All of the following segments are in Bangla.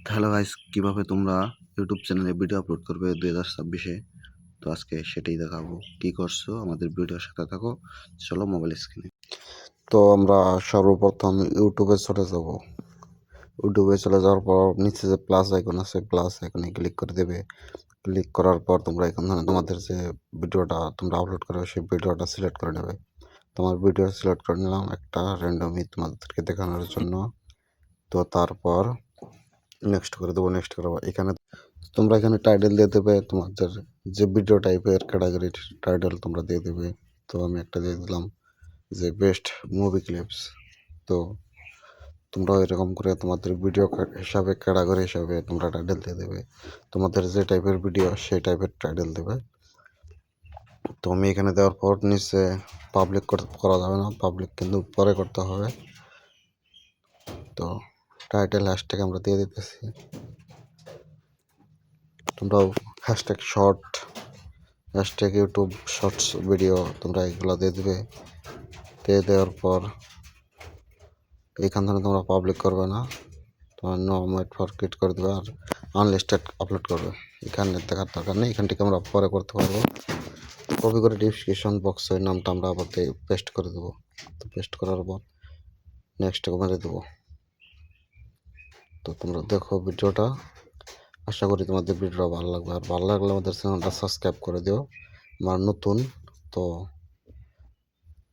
হ্যালো গাইস, কিভাবে তোমরা ইউটিউব চ্যানেলে ভিডিও আপলোড করবে 2026-এ। তো আজকে সেটাই দেখাবো। কি করছো আমাদের ভিডিওর সাথে থাকো। চলো মোবাইল স্ক্রিনে। তো আমরা সর্বপ্রথম ইউটিউবে চলে যাব। ইউটিউবে চলে যাওয়ার পর নিচে যে প্লাস আইকন আছে, প্লাস আইকনে ক্লিক করে দেবে। ক্লিক করার পর তোমরা এখান থেকে তোমাদের যে ভিডিওটা তোমরা আপলোড করবে সেই ভিডিওটা সিলেক্ট করে নেবে। তোমার ভিডিও সিলেক্ট করে নিলাম একটা র্যান্ডমলি তোমাদেরকে দেখানোর জন্য। তো তারপর নেক্সট করে দেবো, নেক্সট করবো। এখানে তোমরা এখানে টাইটেল দিয়ে দেবে তোমাদের যে ভিডিও টাইপের ক্যাটাগরির টাইটেল তোমরা দিয়ে দেবে। তো আমি একটা দিয়ে দিলাম যে বেস্ট মুভি ক্লিপস। তো তোমরা এরকম করে তোমাদের ভিডিও হিসাবে ক্যাটাগরি হিসাবে তোমরা টাইটেল দিয়ে দেবে। তোমাদের যে টাইপের ভিডিও সেই টাইপের টাইটেল দেবে। তো আমি এখানে দেওয়ার পর নিচে পাবলিক করা যাবে না, পাবলিক কিন্তু পরে করতে হবে। তো টাইটেল হ্যাশট্যাগ আমরা দিয়ে দিতেছি। তোমরাও hashtag short, hashtag YouTube shorts video তোমরা এগুলো দিয়ে দেবে। দিয়ে দেওয়ার পর এইখান থেকে তোমরা পাবলিক করবে না, তোমার নো মেড ফর ক্রিয়েট করে দেবে আর আনলিস্টেড আপলোড করবে। এখানে দেখার দরকার নেই, এখান থেকে আমরা পরে করতে পারবো। কপি করে ডিসক্রিপশন বক্সে নামটা আমরা আবার পেস্ট করে দেবো। তো পেস্ট করার পর নেক্সট মেরে দেবো। তো তোমরা দেখো ভিডিওটা, আশা করি তোমাদের ভিডিওটা ভালো লাগবে। আর ভালো লাগলে আমাদের চ্যানেলটা সাবস্ক্রাইব করে দিও। আমার নতুন তো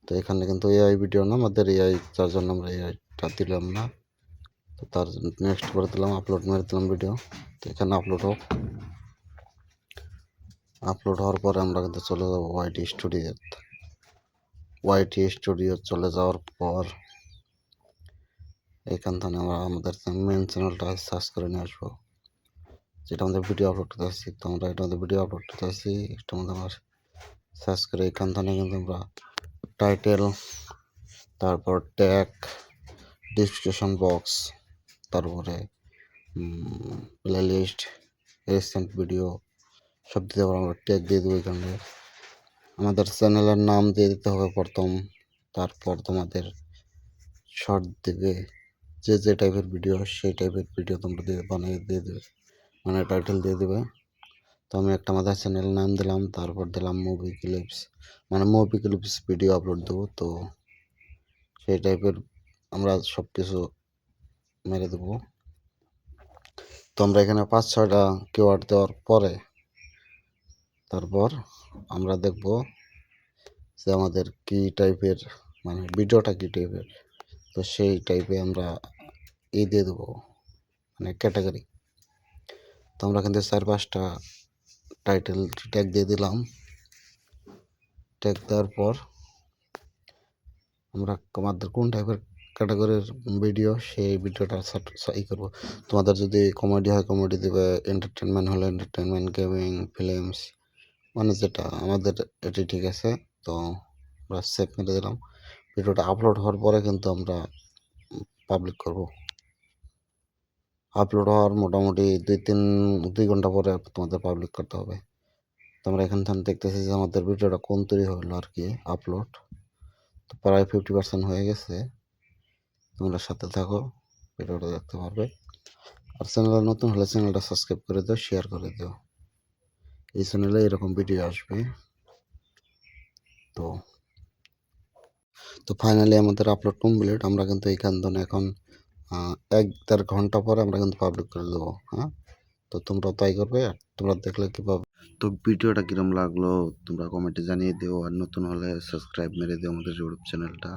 তো এখানে কিন্তু এআই ভিডিও না, আমাদের এআই, যার জন্য আমরা এআইটা দিলাম না। তো তার নেক্সট করে দিলাম, আপলোড মেরে দিলাম ভিডিও। তো এখানে আপলোড হোক। আপলোড হওয়ার পরে আমরা কিন্তু চলে যাবো ওয়াইটি স্টুডিও। ওয়াইটি স্টুডিও চলে যাওয়ার পর এখান থেকে আমরা আমাদের মেন চ্যানেলটা সার্চ করে নিয়ে আসবো, যেটা আমাদের ভিডিও আপলোড করতে আসছি। তো আমরা এটা আমাদের ভিডিও আপলোড করতে আসছি, এটা আমাদের আমার সার্চ করে এখান থেকে কিন্তু আমরা টাইটেল, তারপর ট্যাগ, ডিসক্রিপশন বক্স, তারপরে প্লেলিস্ট, রিসেন্ট ভিডিও সব দিতে পারবো। আমরা ট্যাগ দিয়ে দেবো এখানে। আমাদের চ্যানেলের নাম দিয়ে দিতে হবে প্রথম, তারপর তোমাদের শর্ট দেবে, যে যে টাইপের ভিডিও সেই টাইপের ভিডিও তোমরা বানিয়ে দিয়ে দেবে, মানে টাইটেল দিয়ে দেবে। তো আমি একটা আমাদের চ্যানেল নাম দিলাম, তারপর দিলাম মুভি ক্লিপস, মানে মুভি ক্লিপস ভিডিও আপলোড দেবো। তো সেই টাইপের আমরা সব কিছু মেরে দেবো। তো আমরা এখানে 5-6টা কিওয়ার্ড দেওয়ার পরে তারপর আমরা দেখব যে আমাদের কি টাইপের, মানে ভিডিওটা কি টাইপের। তো সেই টাইপে আমরা দিয়ে দেবো, মানে ক্যাটাগরি। তো আমরা কিন্তু 4-5টা টাইটেল ট্যাগ দিয়ে দিলাম। ট্যাগ দেওয়ার পর আমরা আমাদের কোন টাইপের ক্যাটাগরির ভিডিও সেই ভিডিওটা করব। তোমাদের যদি কমেডি হয় কমেডি দেবে, এন্টারটেনমেন্ট হলে এন্টারটেনমেন্ট, গেমিং, ফিল্মস, মানে যেটা আমাদের এটি ঠিক আছে। তো আমরা সেভ মেরে দিলাম। ভিডিওটা আপলোড হওয়ার পরে কিন্তু আমরা পাবলিক করব। আপলোড হওয়ার মোটামুটি 2 ঘন্টা পরে তোমাদের পাবলিক করতে হবে। তো আমরা এখান থেকে দেখতেছি যে আমাদের ভিডিওটা কোন তৈরি হলো আর কি, আপলোড তো প্রায় 50% হয়ে গেছে। তোমরা সাথে থাকো, ভিডিওটা দেখতে পারবে। আর চ্যানেলে নতুন হলে চ্যানেলটা সাবস্ক্রাইব করে দিও, শেয়ার করে দিও। এই চ্যানেলে এরকম ভিডিও আসবে। তো তো ফাইনালি আমাদের আপলোড কমপ্লিট। আমরা কিন্তু এইখান থেকে এখন 1-1.5 ঘন্টা পরে আমরা কিন্তু পাবলিক করে দেবো। হ্যাঁ, তো তোমরা তাই করবে। আর তোমরা দেখলে কীভাবে, তো ভিডিওটা কীরকম লাগলো তোমরা কমেন্টে জানিয়ে দিও। আর নতুন হলে সাবস্ক্রাইব মেরে দিও আমাদের ইউটিউব চ্যানেলটা।